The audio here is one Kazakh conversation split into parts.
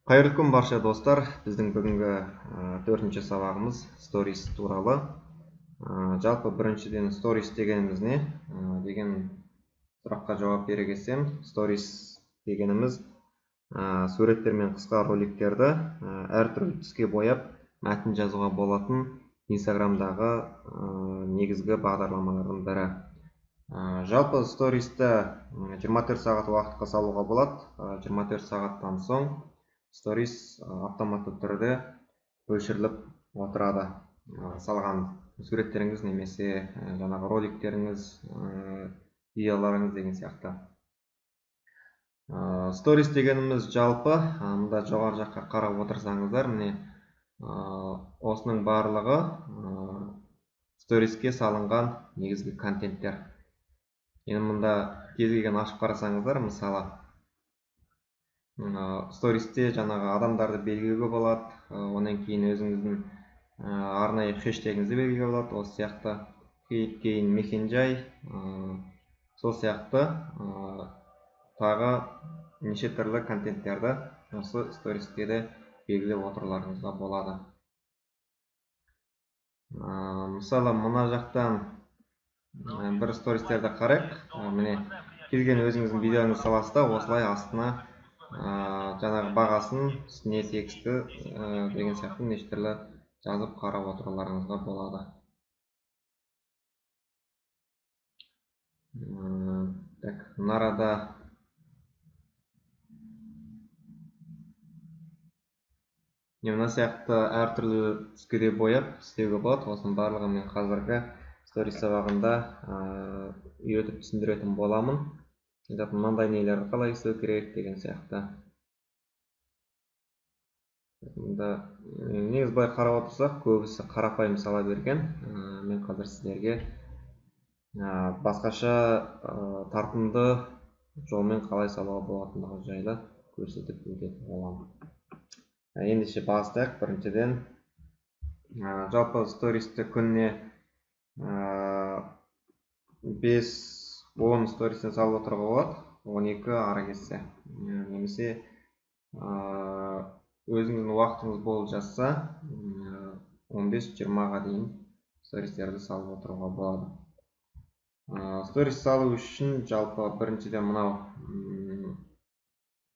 Қайырлы күн барша достар. Біздің бүгінгі 4-ші сабағымыз сторис туралы. Жалпы біріншіден сторис дегеніміз не деген сұраққа жауап бере келсем, сторис дегеніміз суреттер мен қысқа роликтерді әртүрлі түске бояп мәтін жазуға болатын Инстаграмдағы негізгі бағдарламалардың бірі. Жалпы стористі 24 сағат уақытқа салуға болады. 24 сағаттан соң сторис автоматты түрде өшіріліп отырады. Салған суреттеріңіз немесе жаңағы роликтеріңіз, видеоларыңыз деген сияқты. Сторис дегеніміз жалпы мұнда жоғары жаққа қарап отырсаңыздар, міне осының барлығы сториске салынған негізгі контенттер. Енді мұнда кез келген ашып қарасаңыздар, мысалы стористе жаңағы адамдарды белгілеуге болады, онан кейін өзіңіздің арнайы хэштегіңізді белгілеуге болады, осы сияқты кейін мекенжай, сол сияқты тағы неше түрлі контенттерді осы стористке де белгілеп отыруларыңызға болады. Мысалы, мына жақтан бір стористерді қарайық. Міне келген өзіңіздің видеоңызды саласыз да, осылай астына жаңағы бағасын, үстіне тексті деген сияқты неше түрлі жазып қарап отыруларыңызға болады. Мына арада мына сияқты әртүрлі түске бояп істеуге болады. Осының барлығын мен қазіргі сторис сабағында үйретіп түсіндіретін боламын. Мынандай нелерді қалай істеу керек деген сияқты. Негіз былай қарап отырсақ, көбісі қарапайым сала берген. Мен қазір сіздерге басқаша тартымды жолмен қалай салуға болатындығы жайлы көрсетіп өтетін боламын. Ендеше бастайық. Біріншіден, жалпы стористі күніне 5-10 стористен салып отыруға болады, 12 ары кетсе. Немесе өзіңіздің уақытыңыз болып жатса, 15-20-ға дейін стористерді салып отыруға болады. Сторис салу үшін жалпы біріншіден мынау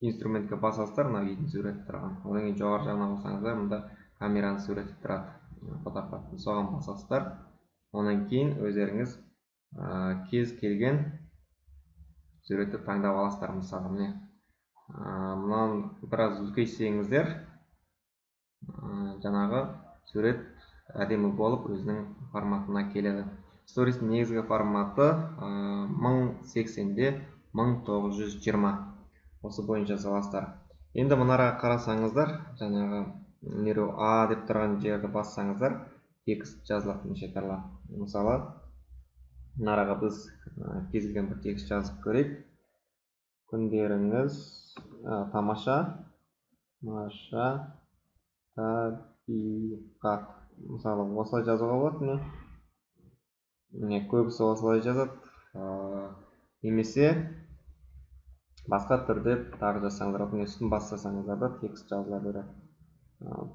инструментке басасыздар, мына видео суреті тұрған. Одан кейін жоғары жағына бассаңыздар, мұнда камераны суреті тұрады. Фотоаппараттың соған басасыздар. Онан кейін өздеріңіз кез келген суретті таңдап аласыздар. Мысалы, міне мұнан біраз үлкейтсеңіздер, жаңағы сурет әдемі болып өзінің форматына келеді. Стористің негізгі форматы 1080-де 1920. Осы бойынша саласыздар. Енді мұнараға қарасаңыздар, жаңағы А деп тұрған жерді бассаңыздар, текст жазылады неше түрлі. Мысалы, мұнараға біз кез келген бір текст жазып көрейік. Күндеріңіз тамаша, табиғат. Мысалы, осылай жазуға болады. Міне көбісі осылай жазады. Немесе басқа түрде тағы жазсаңыздар, үстін бассаңыздар да текст жазыла береді.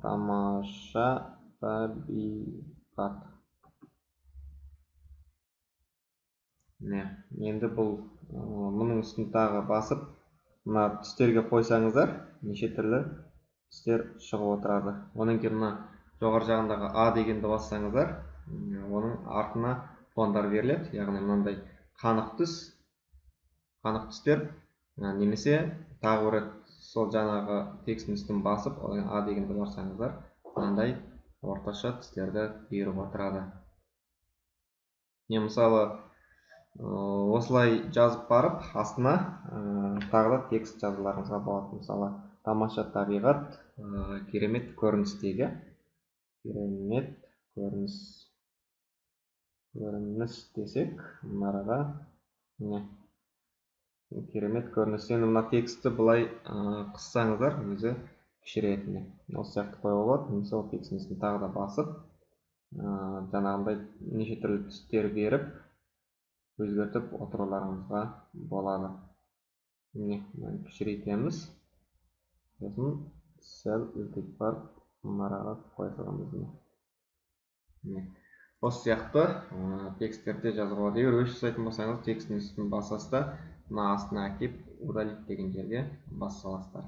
Тамаша табиғат. Енді бұл мұның үстін тағы басып, мына түстерге қойсаңыздар, неше түрлі түстер шығып отырады. Оның кейін мына жоғары жағындағы А дегенді бассаңыздар, оның артына фондар беріледі. Яғни мынандай қанық түстер, немесе тағы бір сол жаңағы текстің үстін басып, А дегенді барсаңыздар, мынандай орташа түстерді беріп отырады. Мысалы, осылай жазып барып, астына тағы да текст жазуларыңызға болады. Мысалы, тамаша табиғат, керемет көріністегі, керемет көрініс десек, мұнараға керемет көрініс. Енді мына тексті бұлай қыссаңыздар, өзі кішірейтін. Осы сияқты қоюға болады. Немесе ол текстің үстін тағы да басып, жаңағындай неше түрлі түстер беріп, өзгертіп отыруларыңызға болады. Міне, кішірейтеміз. Сосын сәл үлкейіп барып мұнараға қоя саламыз. Осы сияқты тексттерде жазуға болады. Егер өшір жасайтын болсаңыз, текстің үстін басасыз да, мына астына әкеп удалить деген жерге бас саласыздар.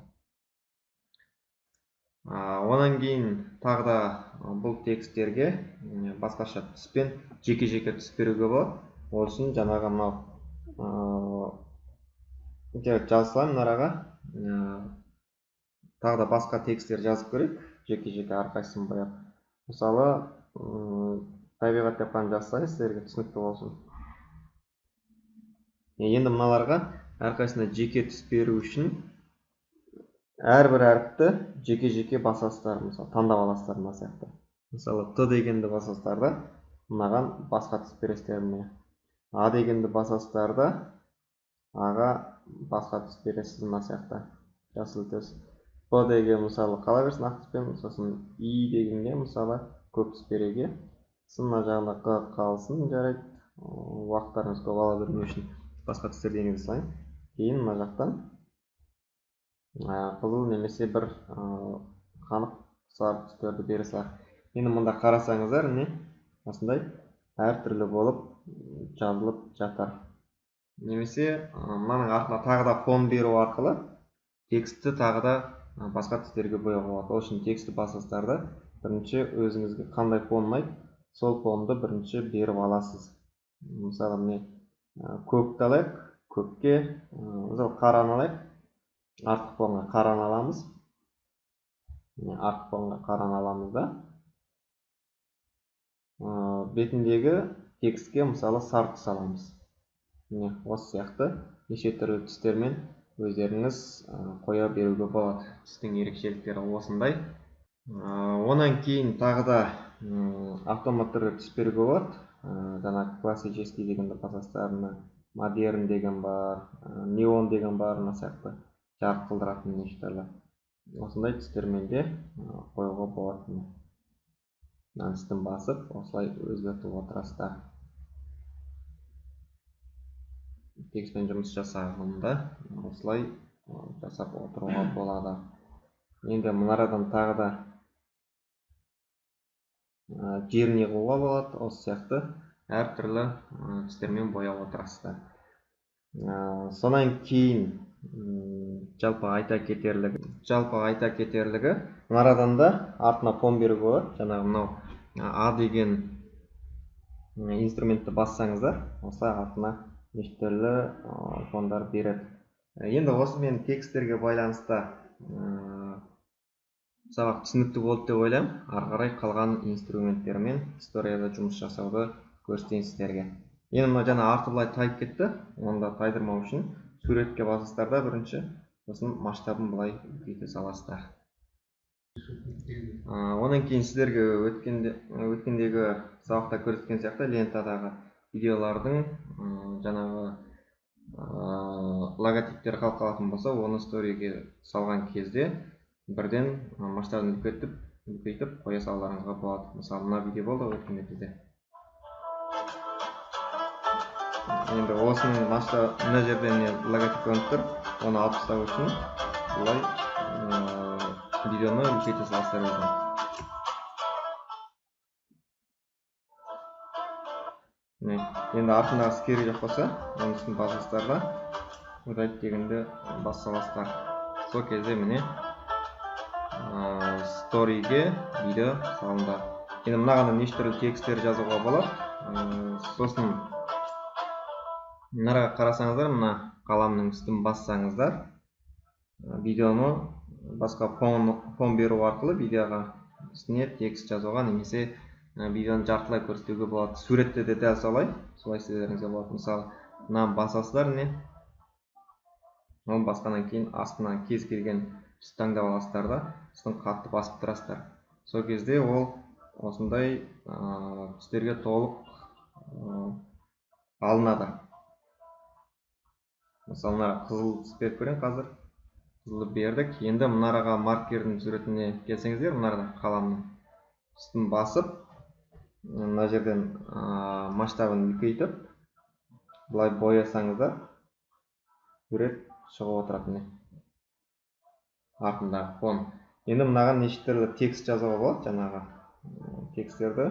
Онан кейін тағы да бұл тексттерге басқаша түспен жеке-жеке түс беруге болады. Ол үшін жаңағы мынау жазылайын мұнараға. Тағы да басқа текстер жазып көрейік, жеке-жеке әрқайсысын бояп. Мысалы, табиғат деп қана жазсаңыз, сіздерге түсінікті болсын. Енді мыналарға әрқайсына жеке түс беру үшін әрбір әріпті жеке-жеке басасыздар, мысалы таңдап аласыздар мына сияқты. Мысалы Т дегенді басасыздар да, мынаған басқа түс бересіздер міне. А дегенді басасыздар да, аға басқа түс бересіз мына сияқты. Жасыл түс. Б деген мысалы қала берсін ақ түспен, сосын И дегенге мысалы көк түс беруге. Мына жағында Q қалсын жарайды. Уақыттарыңыз көп ала бермеу үшін басқа түстерді енгізе салайын. Кейін мына жақтан қызыл немесе бір қанық сары түстерді бере салайық. Енді мұнда қарасаңыздар, осындай әртүрлі болып жазылып жатыр. Немесе мынаның артына тағы да фон беру арқылы текстті тағы да басқа түстерге бояуға болады. Ол үшін текстті басасыздар да, бірінші өзіңізге қандай фон ұнайды, сол фонды бірінші беріп аласыз. Мысалы міне көкті алайық, көкке қараны алайық. Артық фонға қараны аламыз. Артық фонға қараны аламыз да. Бетіндегі текстке мысалы сары түс аламыз. Осы сияқты неше түрлі түстермен өздеріңіз қоя беруге болады. Түстің ерекшеліктері осындай. Онан кейін тағы да автомат түрде түс беруге болады. Жаңа классический дегенді басасыздар, модерн деген бар, неон деген бар, мына сияқты жарық қылдыратын неше түрлі. Осындай түстермен де қоюға болады. Мына үстін басып, осылай өзгертіп отырасыздар. Текстпен жұмыс жасағанда осылай жасап отыруға болады. Енді мұнарадан тағы да жеріне қоюға болады. Осы сияқты әртүрлі түстермен бояп отырасыздар. Сонан кейін жалпы айта кетерлігі, мұнарадан да артына фон беруге болады. Жаңағы мынау А деген инструментті бассаңыздар, осылай артына неше түрлі фондар береді. Енді осы мен тексттерге байланысты сабақ түсінікті болды деп ойлаймын. Ары қарай қалған инструменттермен историяда жұмыс жасауды көрсетейін сіздерге. Енді мына жаңа арты былай тайып кетті, онда тайдырмау үшін суретке басасыздар да бірінші, сосын масштабын былай үлкейте саласыздар. Онан кейін сіздерге өткендегі сабақта көрсеткен сияқты лентадағы видеолардың жаңағы логотиптер қалқалатын болса, оны сториге салған кезде бірден масштабын үлкейтіп қоя салуларыңызға болады. Мысалы, мына видео болды өткенде бізде. Енді осының мына жерден логотип көрініп тұр, оны алып тастау үшін бұлай видеоны үлкейте саласыздар өзіне. Енді артындағы керегі жоқ болса, оның үстін басасыздар да, удалить дегенді бас саласыздар. Сол кезде міне сториге видео салынды. Енді мынаған неше түрлі тексттер жазуға болады. Сосын мұнараға қарасаңыздар, мына қаламның үстін бассаңыздар, видеоны басқа фон беру арқылы видеоға үстіне текст жазуға немесе видеоны жартылай көрсетуге болады. Суретте де дәл солай істеулеріңізге болады. Мысалы, мына басасыздар, оны басқаннан кейін астынан кез келген түс таңдап аласыздар да, үстін қатты басып тұрасыздар. Сол кезде ол осындай түстерге толық алынады. Мысалы, мұнара қызыл түс беріп көрейін қазір. Қызылды бердік. Енді мұнараға маркердің суретіне келсеңіздер, мұнарада қаламның үстін басып, мына жерден масштабын үлкейтіп, бұлай боясаңыздар, сурет шығып отырады. Артындағы фон. Енді мынаған неше түрлі текст жазуға болады, жаңағы тексттерді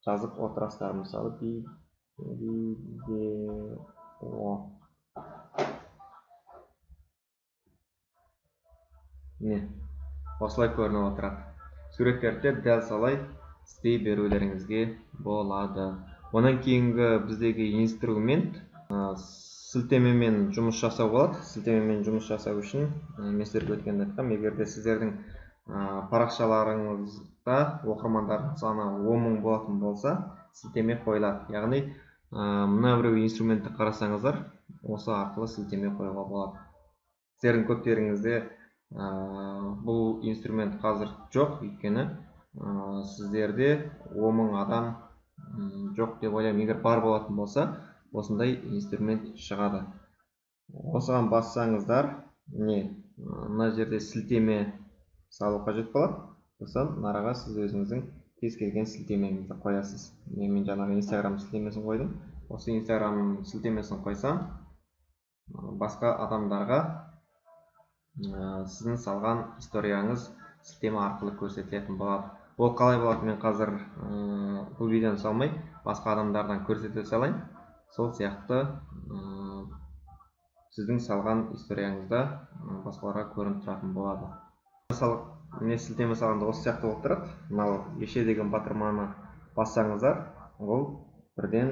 жазып отырасыздар. Мысалы видео. Міне, осылай көрініп отырады. Суреттерді дәл солай істей берулеріңізге болады. Онан кейінгі біздегі инструмент сілтемемен жұмыс жасау болады. Сілтемемен жұмыс жасау үшін мен сіздерге өткенде айттым, егер де сіздердің парақшаларыңызда оқырмандардың саны 10.000 болатын болса, сілтеме қойылады. Яғни мына біреу инструментті қарасаңыздар, осы арқылы сілтеме қоюға болады. Сіздердің көптеріңізде бұл инструмент қазір жоқ, өйткені сіздерде 10.000 адам жоқ деп ойлаймын. Егер бар болатын болса, осындай инструмент шығады. Осыған бассаңыздар, мына жерде сілтеме салу қажет болады. Сосын нараға сіз өзіңіздің кез келген сілтемеңізді қоясыз. Мен жаңағы Instagram сілтемесін қойдым. Осы Instagram сілтемесін қойсам, басқа адамдарға сіздің салған историяңыз сілтеме арқылы көрсетілетін болады. Ол қалай болады? Мен қазір бұл видеоны салмай, басқа адамдардан көрсете салайын. Сол сияқты сіздің салған историяңызда басқаларға көрініп тұратын болады. Мен сілтеме салғанда осы сияқты болып тұрады. Мынау еше деген батырманы бассаңыздар, ол бірден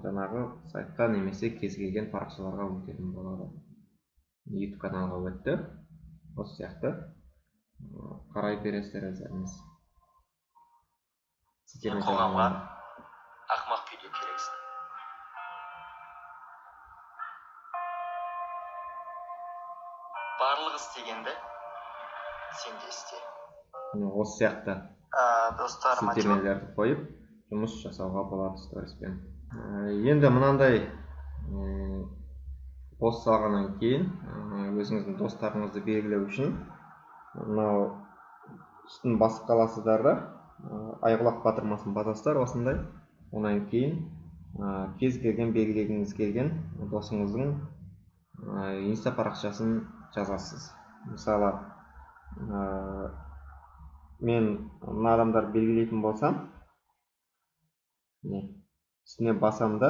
жаңағы сайтқа немесе кез келген парақшаларға өтетін болады. YouTube каналға өтті. Осы сияқты қарай бересіздер өздеріңіз. Сен қоғамға ақымақ күйде керексің. Барлық істегенді сен де істе. Осы сияқты сілтемелерді қойып жұмыс жасауға болады сториспен. Енді мынандай пост салғаннан кейін өзіңіздің достарыңызды белгілеу үшін мынау үстін басып қаласыздар да, айғұлақ батырмасын басасыздар осындай. Онан кейін кез келген белгілегіңіз келген досыңыздың инста парақшасын жазасыз. Мысалы, мен мына адамдар белгілейтін болсам, үстіне басамда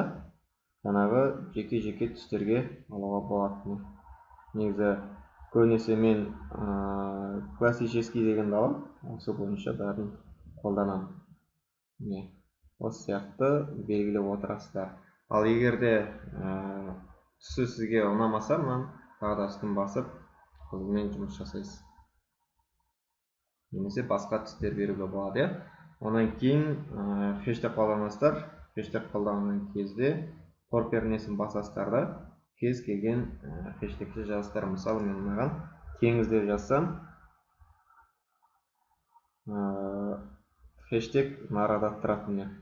жаңағы жеке түстерге алуға болады. Негізі көбінесе мен классический дегенді аламын, осы бойынша бәрін қолданамын. Осы сияқты белгілеп отырасыздар. Ал егерде түсі сізге ұнамаса, тағы да үстін басып қызылмен жұмыс жасайсыз. Немесе басқа түстер беруге болады. Онан кейін хештег қолданасыздар. Хештег қолданған кезде тор пернесін басасыздар да, кез келген хештегті жазасыздар. Мысалы, мен мынаған теңіз деп жазсам, хештег нарада тұратын.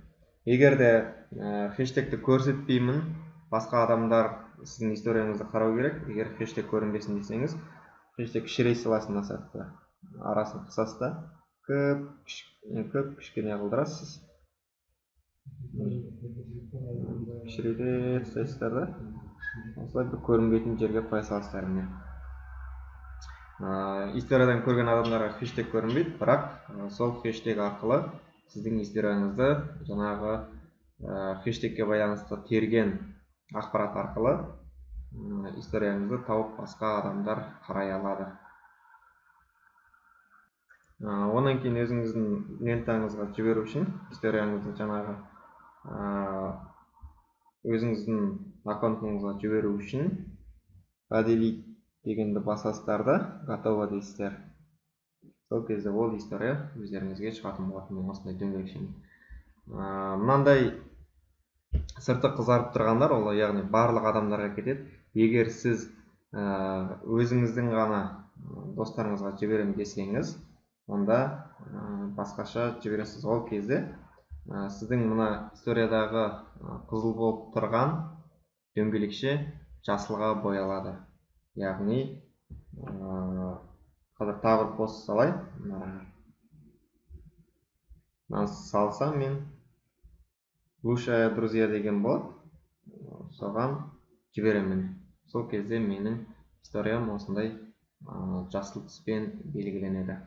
Егер де хештегті көрсетпеймін, басқа адамдар сіздің историяңызды қарау керек. Егер хештег көрінбесін десеңіз, хештег кішірей саласын асатты. Арасын қысасыз да, көп кішкене қылдырасыз. Кішірейте тұстайсыздар да, осылай бір көрінбейтін жерге қоя саласыздар. Историядан көрген адамдарға хештег көрінбейді, бірақ сол хештег арқылы сіздің историяңызды жаңағы хештегке байланысты терген ақпарат арқылы историяңызды тауып басқа адамдар қарай алады. Онан кейін өзіңіздің лентаңызға жіберу үшін, историяңызды жаңағы өзіңіздің аккаунтыңызға жіберу үшін поделить дегенді басасыздар да, готово дейсіздер. Сол кезде ол история өздеріңізге шығатын болады. Осындай дөңгелекшемен. Мынандай сырты қызарып тұрғандар, ол яғни барлық адамдарға кетеді. Егер сіз өзіңіздің ғана достарыңызға жіберем десеңіз, онда басқаша жібересіз. Ол кезде сіздің мына историядағы қызыл болып тұрған дөңгелекше жасылға боялады. Яғни қазір тағы бір пост салайын. Салсам мен лучшие друзья деген болады. Соған жіберемін. Сол кезде менің историям осындай жасыл түспен белгіленеді.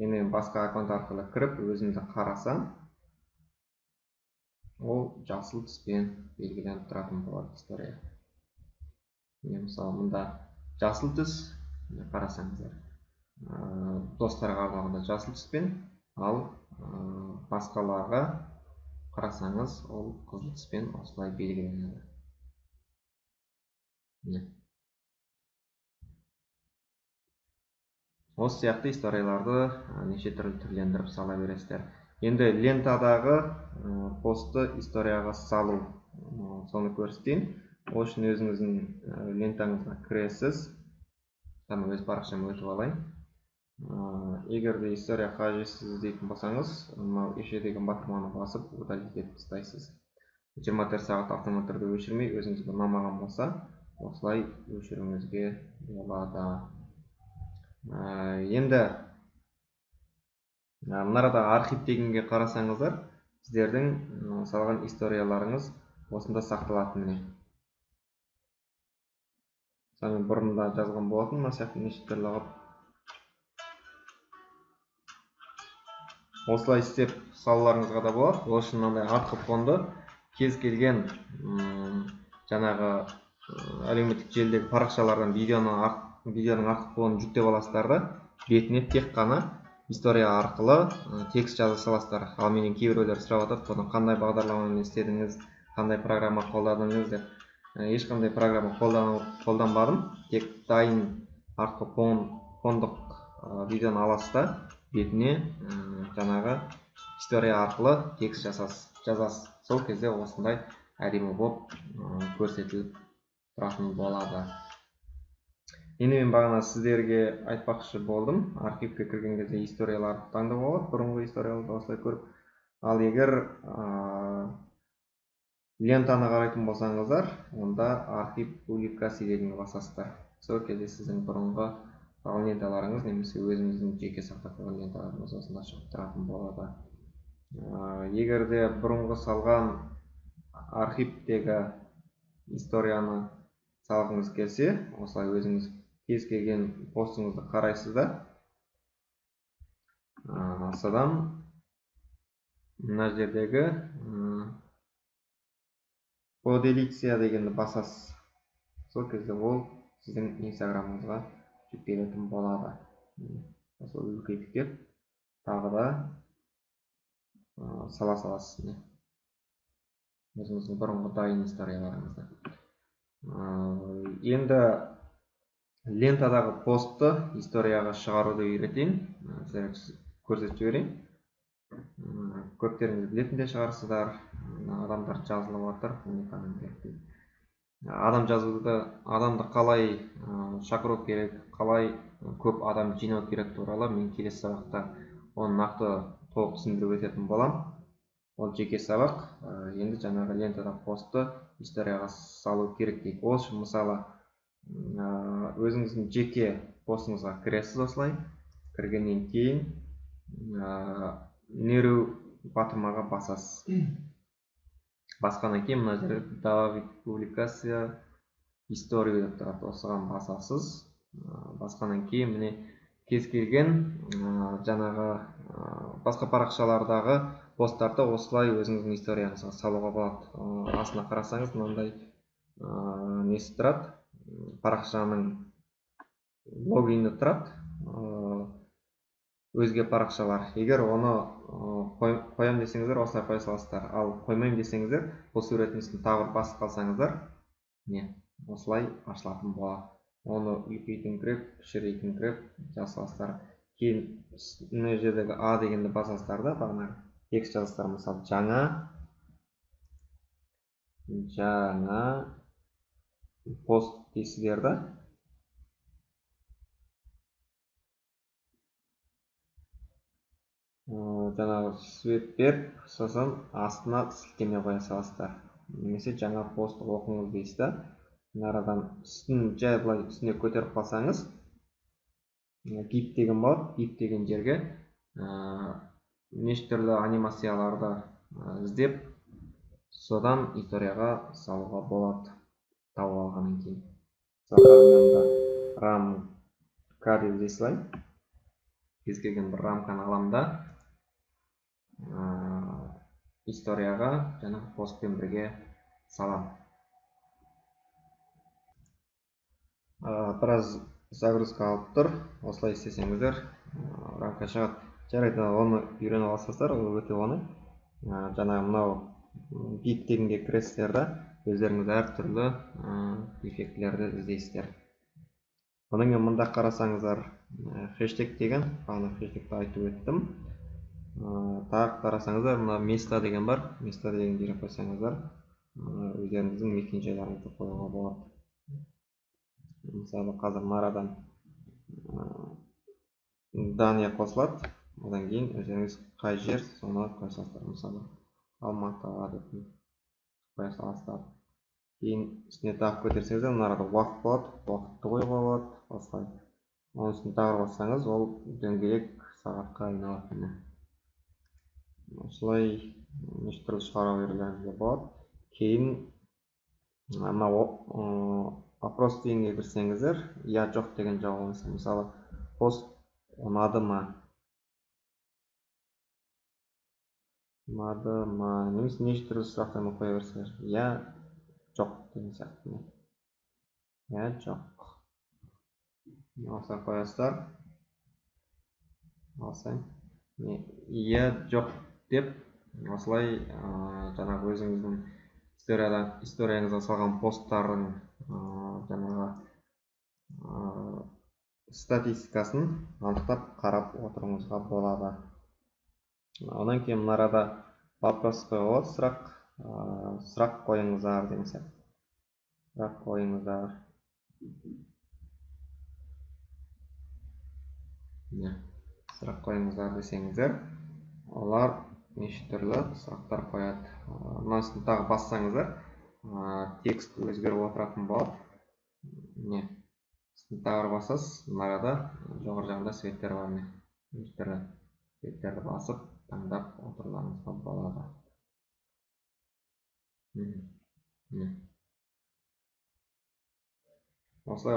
Енді басқа аккаунт арқылы кіріп өзімді қарасам, ол жасыл түспен белгіленіп тұратын болады история. Мысалы, мұнда жасыл түс, қарасаңыздар, достарға арналғанда жасыл түспен, ал басқаларға қарасаңыз, ол қызыл түспен осылай белгіленеді. Осы сияқты историяларды неше түрлі түрлендіріп сала бересіздер. Енді лентадағы постты историяға салу, соны көрсетейін. Ол үшін өзіңіздің лентаңызға кіресіз. Өз парақшама өтіп алайын. Егер де история қажетсіз дейтін болсаңыз, мынау еше деген батырманы басып, удалить етіп тастайсыз. 24 сағат автомат түрде өшірмей, өзіңізге ұнамаған болса, осылай өшіруіңізге болады. Енді мынарада архив дегенге қарасаңыздар, сіздердің салған историяларыңыз осында сақталатын. Міне. Мен бұрында жазған болатын, мына сияқты неше түрлі қылып. Осылай істеп салуларыңызға да болады. Ол үшін мынандай артқы фонды кез келген жаңағы әлеуметтік желідегі парақшалардан видеоның артқы фонын жүктеп аласыздар да, бетіне тек қана история арқылы текст жаза саласыздар. Ал менен кейбіреулер сұрап жатады, бұны қандай бағдарламамен істедіңіз, қандай программа қолдандыңыз деп. Ешқандай программа қолданбадым. Тек дайын артқы фондық видеоны аласыз да, бетіне жаңағы история арқылы текст жазасыз. Сол кезде осындай әдемі болып көрсетіліп тұратын болады. Енді мен бағана сіздерге айтпақшы болдым, архивке кірген кезде историяларды таңдап алып, бұрынғы историяларды осылай көріп. Ал егер лентаны қарайтын болсаңыздар, онда архив публикация дегенге басасыздар. Сол кезде сіздің бұрынғы ленталарыңыз немесе өзіңіздің жеке сақтап қойған ленталарыңыз осында шығып тұратын болады. Егер де бұрынғы салған архивтегі историяны салғыңыз келсе, осылай өзіңіз кез келген постыңызды қарайсыз да, содан мына жердегі поделиться дегенді басасыз. Сол кезде ол сіздің инстаграмыңызға жүктелетін болады. Сол үлкейтіп кеп, тағы да сала саласыз. Өзіңіздің бұрынғы дайын историяларыңызды. Енді лентадағы постты историяға шығаруды үйретейін. Көрсетіп жіберейін. Көптеріңіз білетін де шығарсыздар. Адамдар жазылып жатыр. Адамды қалай шақыру керек, қалай көп адам жинау керек туралы мен келесі сабақта оны нақты толық түсіндіріп өтетін болам. Ол жеке сабақ. Енді жаңағы лентада постты историяға салу керек дейді. Ол үшін мысалы өзіңіздің жеке постыңызға кіресіз осылай. Кіргеннен кейін неру батырмаға басасыз. Басқаннан кейін мына жерде добавить публикация историю деп тұрады. Осыған басасыз. Басқаннан кейін міне кез келген жаңағы басқа парақшалардағы посттарды осылай өзіңіздің историяңызға салуға болады. Астына қарасаңыз мынандай несі тұрады. Парақшаның логині тұрады. Өзге парақшалар. Егер оны қоям десеңіздер, осылай қоя саласыздар. Ал қоймайым десеңіздер, бұл суреттің үстін тағы бір басып қалсаңыздар, осылай ашылатын болады. Оны үлкейтіңкіреп, кішірейтіңкіреп жасаласыздар. Кейін мына жердегі А дегенді басасыздар да, бағана текст жазасыздар. Мысалы, жаңа пост дейсіздер да. Жаңағы свет беріп, сосын астына сілтеме қоя саласыздар. Немесе жаңа постты оқыңыз дейсіз да. Нарадан жай былай үстіне көтеріп қалсаңыз, гиф деген бар, гиф деген жерге неше түрлі анимацияларды іздеп, содан историяға салуға болады, тауып алғаннан кейін. Рам К деп іздей салайын. Кез келген бір рамканы аламын да историяға жаңағы постпен бірге салам. Біраз загрузка алып тұр. Осылай істесеңіздер рамка шығады. Жарайды, оны үйреніп алсаңыздар, ол өте оңай. Жаңағы мынау бит дегенге кіресіздер да өздеріңіз әртүрлі эффектілерді іздейсіздер. Одан кейін мында қарасаңыздар хэштег деген, бағана хэштегті айтып өттім. Тағы қарасаңыздар мына места деген бар. Места деген жерге қойсаңыздар өздеріңіздің мекен-жайларыңызды қоюға болады. Мысалы қазір марадан Дания қосылады. Одан кейін өздеріңіз қай жер соны қоя саласыздар. Мысалы Алматы деп қоя саласыздар. Кейін үстіне тағы көтерсеңіздер мына арада уақыт болады. Уақытты қоюға болады. Осылай. Оның үстіне тағы бассаңыз, ол дөңгелек сағатқа айналады. Осылай неше түрлі шығара берулеріңізге болады. Кейін вопрос дегенге кірсеңіздер, я жоқ деген жауабыңыз. Мысалы, пост ұнады ма? Ұнады ма? Немесе неше түрлі сұрақтармен қоя берсеңіздер. Я жоқ деген сияқты. Я жоқ. Осылай қоясыздар. Алсаң. Я жоқ деп, осылай жаңағы өзіңіздің историяңызға салған посттардың жаңағы статистикасын анықтап қарап отыруыңызға болады. Одан кейін мына арада вопрос қойылады, сұрақ қойыңыздар деген сияқты. Сұрақ қойыңыздар. Сұрақ қойыңыздар десеңіздер, олар неше түрлі сұрақтар қояды. Мынасын тағы бассаңыздар, текст өзгеріп отыратын болады. Тағы басасыз, мына арада жоғары жағында светтер бар. Неше түрлі светтерді басып, таңдап отыруларыңызға болады. Осылай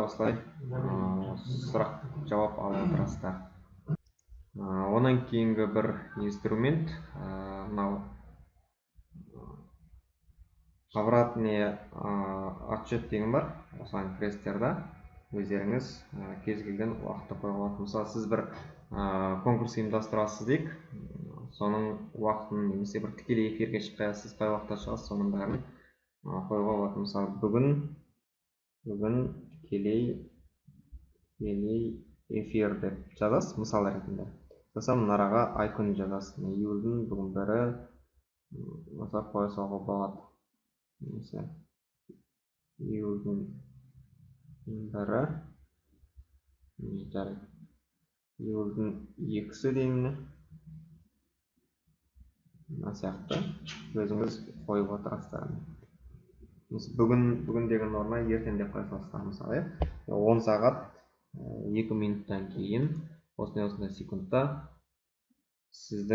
сұрақ жауап алып отырасыздар. Онан кейінгі бір инструмент, мынау обратный отчет деген бар. Осыған кіресіздер да өздеріңіз кез келген уақытты қоюға болады. Мысалы, сіз бір конкурс ұйымдастырасыз дейік, соның уақытын немесе бір тікелей эфирге шыққайсыз, қай уақытта шығасыз, соның бәрін қоюға болады. Мысалы, бүгін тікелей эфир деп жазасыз, мысал ретінде. Сосын мына араға ай күнін жазасыз. Июльдің бүгін бірі мысалы қоя салуға болады. Немесе июльдің бірі, июльдің екісі деймін. Мына сияқты өзіңіз қойып отырасыздар. Бүгін деген орнына ертең деп қоя саласыздар. Мысалы 10 сағат 2 минуттан кейін осындай секундта сіз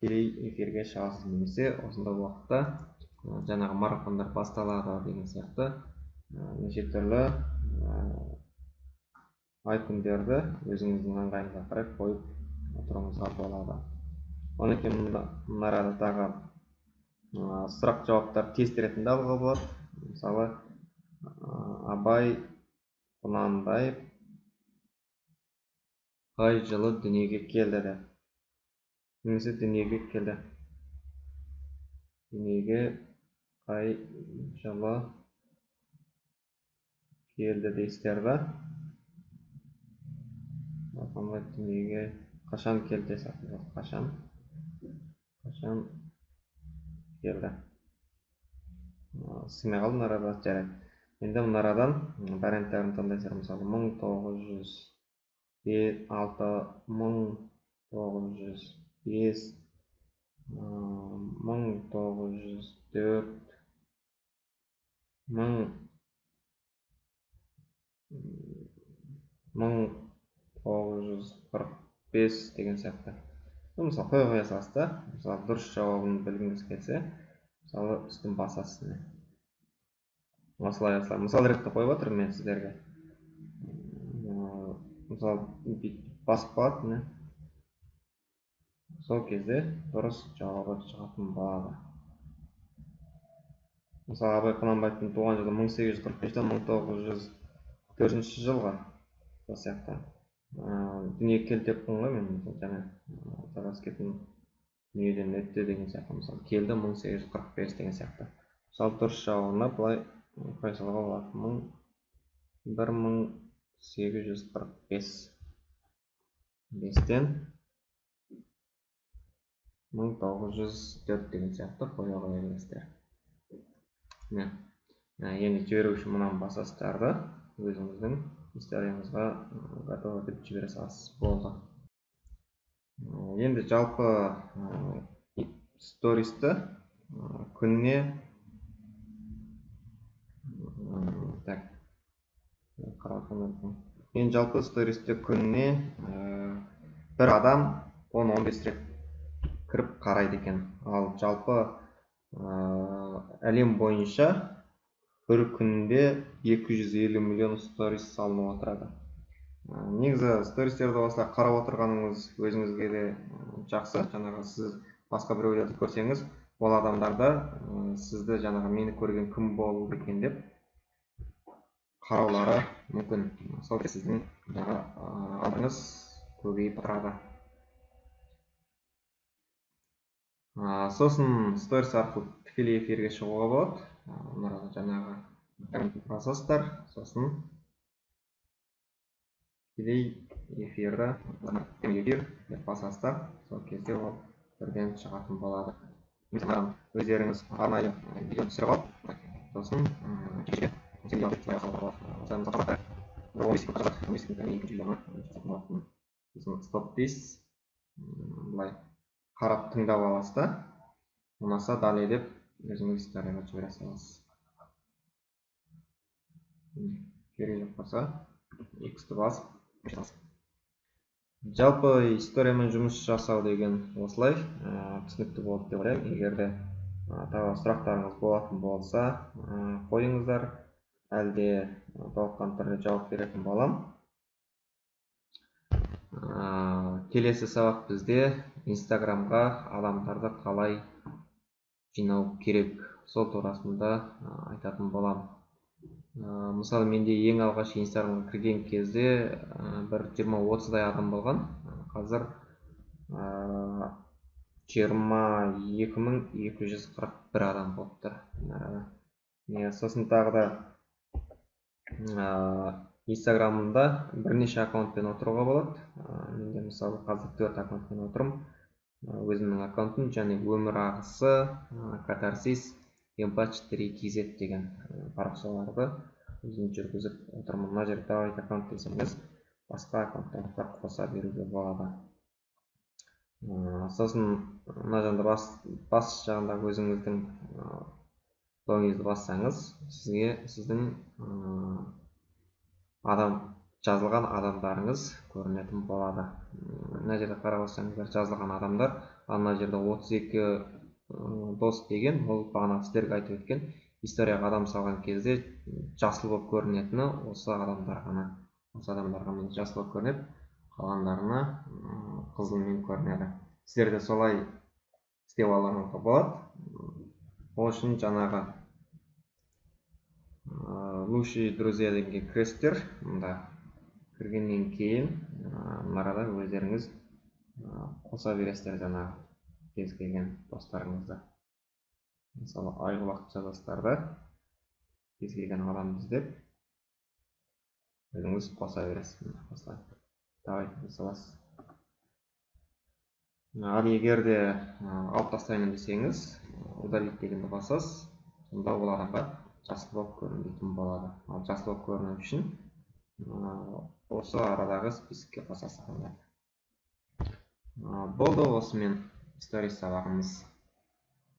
тікелей эфирге шығасыз, немесе осындай уақытта жаңағы марафондар басталады деген сияқты неше түрлі ай күндерді өзіңіздің ыңғайыңызға қарай қойып отыруыңызға болады. Одан кейін мына арада тағы сұрақ жауаптар тест ретінде алуға болады. Мысалы, Абай Құнанбаев қай жылы дүниеге келді деп. Немесе дүниеге келді. Дүниеге қай жылы келді дейсіздер ба? Дүниеге қашан келді десек, қашан келді. Сымай қалды мына арада, жарайды. Енді мына арадан варианттарын таңдайсыздар. Мысалы 1906, 1905, 1904, 1945 деген сияқты. Мысалы қоя саласыз да. Мысалы дұрыс жауабын білгіңіз келсе, мысалы үстін басасыз. Осылай мысал ретінде қойып отырмын мен сіздерге. мысалы басып қалады, міне сол кезде дұрыс жауабы шығатын болады. Мысалы Абай Құнанбаевтың туған жылы 1845-тен 1904 жылға сол сияқты дүниеге келді деп тұрмын ғой мен, жаңа тарас кеткен дүниеден өтті деген сияқты, мысалы келді 1845 деген сияқты. Мысалы дұрыс жауабына былай қойсалға болады: 1845 5-тен 1904 деген сияқты қоя бересіздер. Енді жіберу үшін мынаны басасыздар да өзіңіздің историяңызға готов етіп жібере саласыз. Болды. Енді жалпы стористі күніне енді жалпы стористі күніне бір адам 10-15 рет кіріп қарайды екен. Ал жалпы әлем бойынша бір күнде 250 миллион сторис салынып отырады. Негізі стористерді осылай қарап отырғаныңыз өзіңізге де жақсы. Жаңағы сіз басқа біреулерді көрсеңіз, ол адамдарда сізді жаңағы мені көрген кім болды екен деп қараулары мүмкін. Сол сіздің алдыңыз көбейіп тұрады. Сосын сторис арқылы тікелей эфирге шығуға болады. Мына жаңағы басасыздар, сосын тікелей эфир деп басасыздар, сол кезде ол бірден шығатын болады. Өздеріңіз арнайы видео түсіріп алып, сосын стоп дейсіз, былай қарап тыңдап аласыз да, ұнаса далее деп өзіңіз историяға жібере саласыз. Керек жоқ болса X-ті басып жалпы историямен жұмыс жасау деген осылай түсінікті болды деп ойлаймын. Егер де тағы сұрақтарыңыз болатын болса қойыңыздар, әлде толыққан түрде жауап беретін болам. Келесі сабақ бізде инстаграмға адамдарды қалай жинау керек, сол турасында айтатын болам. Мысалы, менде ең алғаш инстаграмға кірген кезде бір 20-30-дай адам болған. Қазір 22.241 адам болыпты. Сосын тағы да инстаграмында бірнеше аккаунтпен отыруға болады. Менде мысалы қазір 4 аккаунтпен отырмын. Өзімнің аккаунтым және өмір ағысы, катарсис, mp4kz деген парақшаларды өзім жүргізіп отырмын. Мына жерде давайте аккаунт десеңіз, басқа аккаунттарды қоса беруге болады. Сосын мына жерде бас жағындағы өзіңіздің логиніңізді бассаңыз, сіздің жазылған адамдарыңыз көрінетін болады. Мына жерде қарап отырсаңыздар жазылған адамдар, ал мына жерде 32 дос деген, ол бағана сіздерге айтып өткен историяға адам салған кезде жасыл болып көрінетіні осы адамдар ғана. Осы адамдарға жасыл болып көрінеді, қалғандарына қызылмен көрінеді. Сіздерде солай істеп алуыңызға болады. Ол үшін жаңағы лучшие друзья дегенге кіресіздер. Мұнда кіргеннен кейін мынарада өздеріңіз қоса бересіздер жаңағы кез келген достарыңызды. Мысалы, айғылақты достарды кез келген адамды іздеп өзіңіз қоса бересіз. Давай саласыз. Ал егер де алып тастаймын десеңіз, удалить дегенді басасыз, сонда ол адамға жасыл болып көрінбейтін болады. Ал жасыл болып көріну үшін осы арадағы спискке қосасыз. Болды, осымен сторис сабағымыз